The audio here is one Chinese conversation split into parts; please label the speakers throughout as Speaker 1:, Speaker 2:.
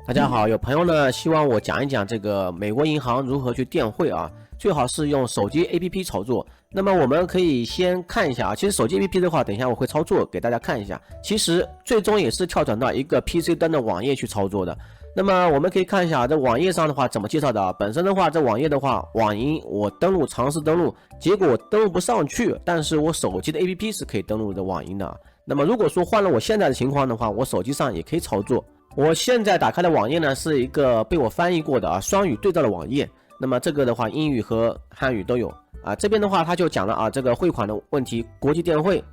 Speaker 1: 大家好，有朋友呢希望我讲一讲这个美国银行如何去电汇啊，最好是用手机 APP 操作。那么我们可以先看一下啊，其实手机 APP 的话，等一下我会操作给大家看一下。其实最终也是跳转到一个 PC 端的网页去操作的。那么我们可以看一下这网页上的话怎么介绍的啊。本身的话，这网页的话，网银我尝试登录，结果登录不上去，但是我手机的 APP 是可以登录的网银的啊。那么如果说换了我现在的情况的话，我手机上也可以操作。我现在打开的网页呢，是一个被我翻译过的啊双语对照的网页。那么这个的话，英语和汉语都有啊。这边的话，他就讲了啊，这个汇款的问题，国际电汇。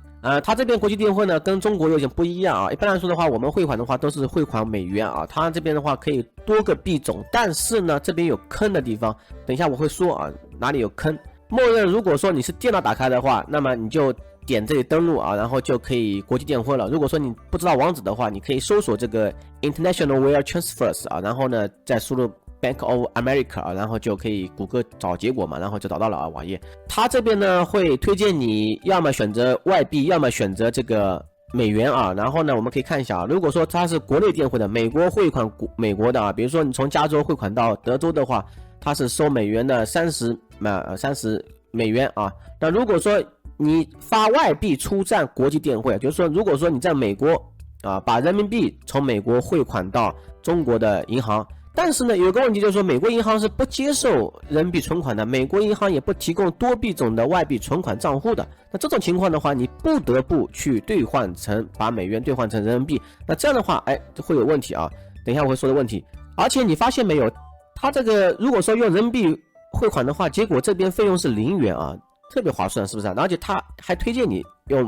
Speaker 1: 他这边国际电汇呢，跟中国有点不一样啊。一般来说的话，我们汇款的话都是汇款美元啊，他这边的话可以多个币种，但是呢，这边有坑的地方，等一下我会说啊，哪里有坑。默认如果说你是电脑打开的话，那么你就点这里登录啊，然后就可以国际电汇了。如果说你不知道网址的话，你可以搜索这个 International Wire Transfers 啊，然后呢再输入 Bank of America 啊，然后就可以谷歌找结果嘛，然后就找到了啊网页。它这边呢会推荐你要么选择外币，要么选择这个美元啊。然后呢我们可以看一下啊，如果说它是国内电汇的，美国汇款美国的啊，比如说你从加州汇款到德州的话，它是收美元的30美元啊。那如果说你发外币出站国际电汇，就是说如果说你在美国啊把人民币从美国汇款到中国的银行，但是呢有个问题，就是说美国银行是不接受人民币存款的，美国银行也不提供多币种的外币存款账户的。那这种情况的话，你不得不去把美元兑换成人民币，那这样的话会有问题啊，等一下我会说的问题。而且你发现没有，它这个如果说用人民币汇款的话，结果这边费用是0元啊，特别划算，是不是？而且他还推荐你用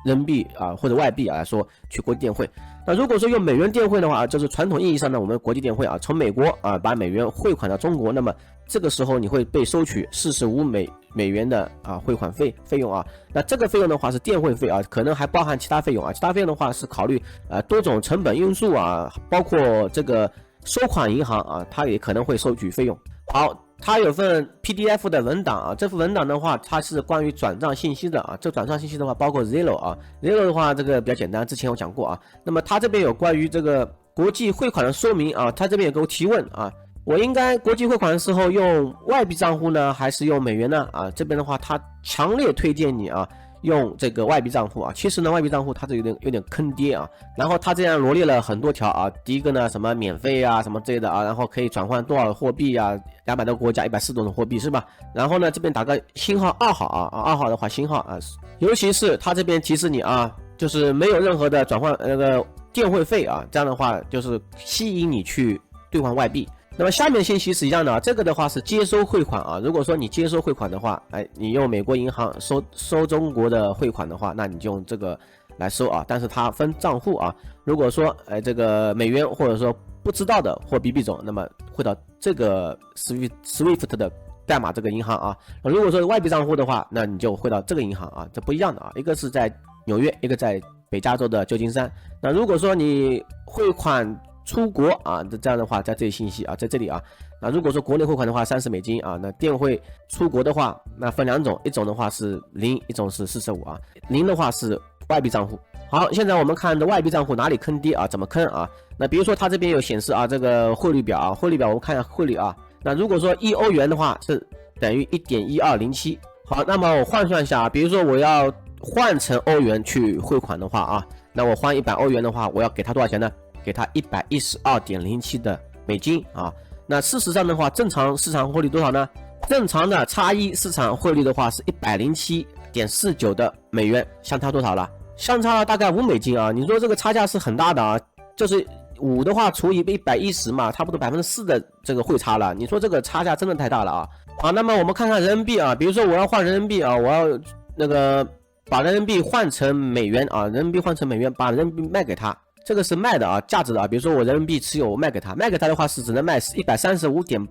Speaker 1: 人民币啊或者外币啊来说去国际电汇。那如果说用美元电汇的话，就是传统意义上的我们国际电汇啊，从美国啊把美元汇款到中国，那么这个时候你会被收取45美元的汇款费用啊。那这个费用的话是电汇费啊，可能还包含其他费用啊。其他费用的话是考虑多种成本因素啊，包括这个收款银行啊，它也可能会收取费用。好。它有份 PDF 的文档啊，这份文档的话，它是关于转账信息的啊。这转账信息的话，包括 Zero 啊 ，Zero 的话，这个比较简单，之前我讲过啊。那么它这边有关于这个国际汇款的说明啊，它这边有给我提问啊，我应该国际汇款的时候用外币账户呢，还是用美元呢？啊，这边的话，它强烈推荐你啊。用这个外币账户啊，其实呢，外币账户它是有点坑爹啊。然后它这样罗列了很多条啊，第一个呢，什么免费啊，什么之类的啊，然后可以转换多少货币啊，200多个国家140多种货币是吧？然后呢，这边打个星号2号啊，2号的话星号啊，尤其是它这边提示你啊，就是没有任何的转换那个电汇费啊，这样的话就是吸引你去兑换外币。那么下面信息是一样的啊，这个的话是接收汇款啊。如果说你接收汇款的话，你用美国银行收中国的汇款的话，那你就用这个来收啊。但是它分账户啊。如果说这个美元或者说不知道的货币币种，那么汇到这个 SWIFT 的代码这个银行啊。如果说外币账户的话，那你就汇到这个银行啊，这不一样的啊。一个是在纽约，一个在北加州的旧金山。那如果说你汇款出国啊，这样的话在这里信息啊，在这里啊。那如果说国内汇款的话$30啊，那电汇出国的话，那分2种，一种的话是0，一种是45啊。0的话是外币账户。好，现在我们看的外币账户哪里坑爹啊？怎么坑啊？那比如说它这边有显示啊，这个汇率表啊，汇率表我们看一下汇率啊。那如果说1欧元的话是等于 1.1207。好，那么我换算一下啊，比如说我要换成欧元去汇款的话啊，那我换100欧元的话，我要给它多少钱呢？给它112.07的美金啊。那事实上的话，正常市场汇率多少呢？正常的差异市场汇率的话是107.49的美元，相差多少了？相差大概5美金啊。你说这个差价是很大的啊，就是5的话除以110嘛，差不多4%的这个汇差了。你说这个差价真的太大了啊。好，那么我们看看人民币啊，比如说我要换人民币啊，我要那个把人民币换成美元啊，人民币换成美元，把人民币卖给他。这个是卖的啊，价值的啊。比如说我人民币持有，我卖给他的话是只能卖135.8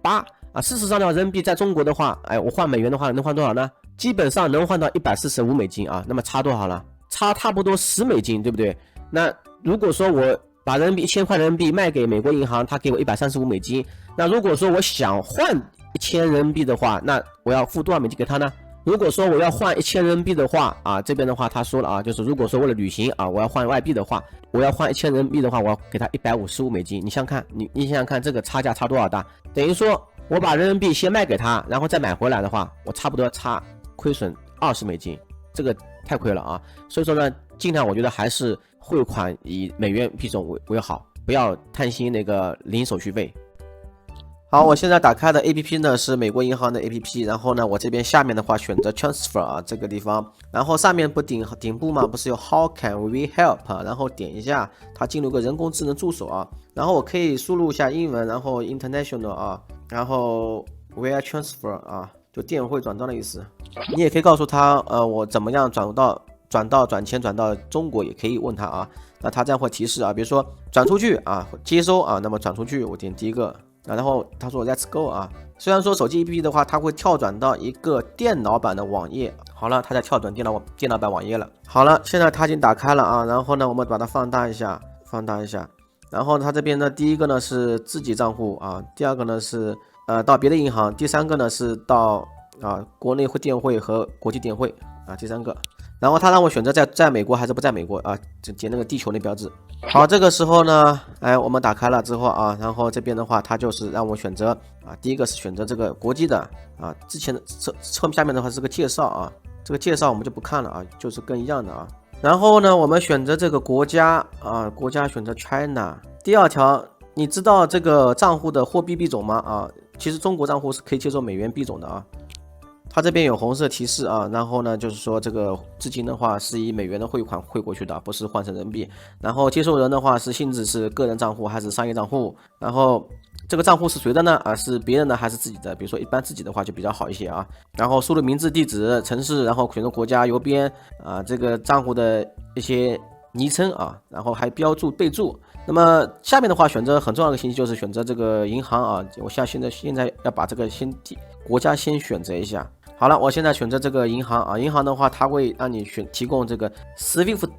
Speaker 1: 啊。事实上的话，人民币在中国的话，我换美元的话能换多少呢？基本上能换到145美金啊。那么差多少了？差不多10美金，对不对？那如果说我把人民币1000块人民币卖给美国银行，他给我135美金。那如果说我想换1000人民币的话，那我要付多少美金给他呢？如果说我要换1000人民币的话啊，这边的话他说了啊，就是如果说为了旅行啊，我要换外币的话，我要换1000人民币的话，我要给他155美金。你想想看，你想想看这个差价差多少大？等于说我把人民币先卖给他，然后再买回来的话，我差不多亏损20美金，这个太亏了啊。所以说呢，尽量我觉得还是汇款以美元币种为好，不要贪心那个零手续费。好，我现在打开的 APP 呢是美国银行的 APP， 然后呢，我这边下面的话选择 Transfer 啊这个地方，然后上面不顶部嘛，不是有 How can we help 啊，然后点一下，它进入个人工智能助手啊，然后我可以输入一下英文，然后 International 啊，然后 Wire Transfer 啊，就电汇转账的意思。你也可以告诉他，我怎么样转钱转到中国，也可以问他啊，那他这样会提示啊，比如说转出去啊，接收啊，那么转出去我点第一个。然后他说 Let's go 啊，虽然说手机 APP 的话，它会跳转到一个电脑版的网页。好了，它在跳转电脑版网页了。好了，现在它已经打开了啊。然后呢，我们把它放大一下。然后它这边呢，第一个呢是自己账户啊，第二个呢是到别的银行，第三个呢是到国内电汇和国际电汇啊，第三个。然后他让我选择在美国还是不在美国啊，就点那个地球的标志。好，这个时候呢，我们打开了之后啊，然后这边的话，它就是让我选择啊，第一个是选择这个国际的啊，之前的下面的话是个介绍啊，这个介绍我们就不看了啊，就是跟一样的啊。然后呢，我们选择这个国家啊，国家选择 China。第二条，你知道这个账户的货币币种吗？啊，其实中国账户是可以接受美元币种的啊。它这边有红色提示啊，然后呢，就是说这个资金的话是以美元的汇款汇过去的，不是换成人民币。然后接受人的话是性质是个人账户还是商业账户？然后这个账户是谁的呢？啊，是别人的还是自己的？比如说一般自己的话就比较好一些啊。然后输入名字、地址、城市，然后选择国家、邮编啊，这个账户的一些昵称啊，然后还标注备注。那么下面的话选择很重要的信息就是选择这个银行啊，我现在要把这个国家先选择一下。好了，我现在选择这个银行啊，银行的话，它会让你提供这个 SWIFT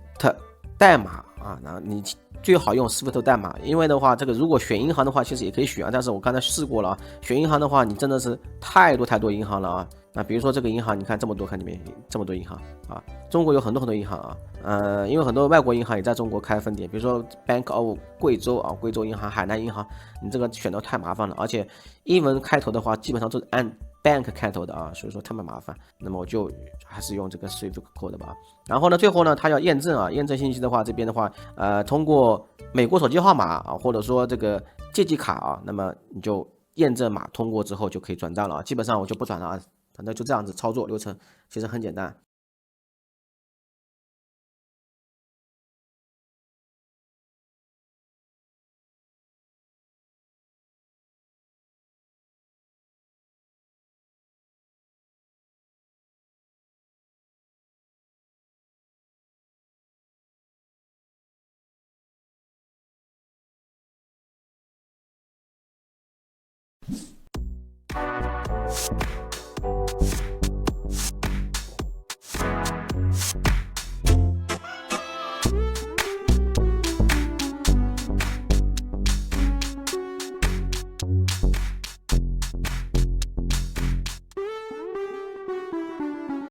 Speaker 1: 代码啊，然后你最好用 SWIFT 代码，因为的话，这个如果选银行的话，其实也可以选啊，但是我刚才试过了啊，选银行的话，你真的是太多银行了啊。那比如说这个银行，你看这么多，看里面这么多银行啊，中国有很多银行啊，因为很多外国银行也在中国开分店，比如说 Bank of 贵州啊，贵州银行、海南银行，你这个选择太麻烦了，而且英文开头的话，基本上都是按 Bank 开头的啊，所以说特别麻烦。那么我就还是用这个 Swift Code 吧。然后呢，最后呢，它要验证啊，验证信息的话，这边的话，通过美国手机号码啊，或者说这个借记卡啊，那么你就验证码通过之后就可以转账了啊。基本上我就不转了啊。反正就这样子操作流程，其实很简单。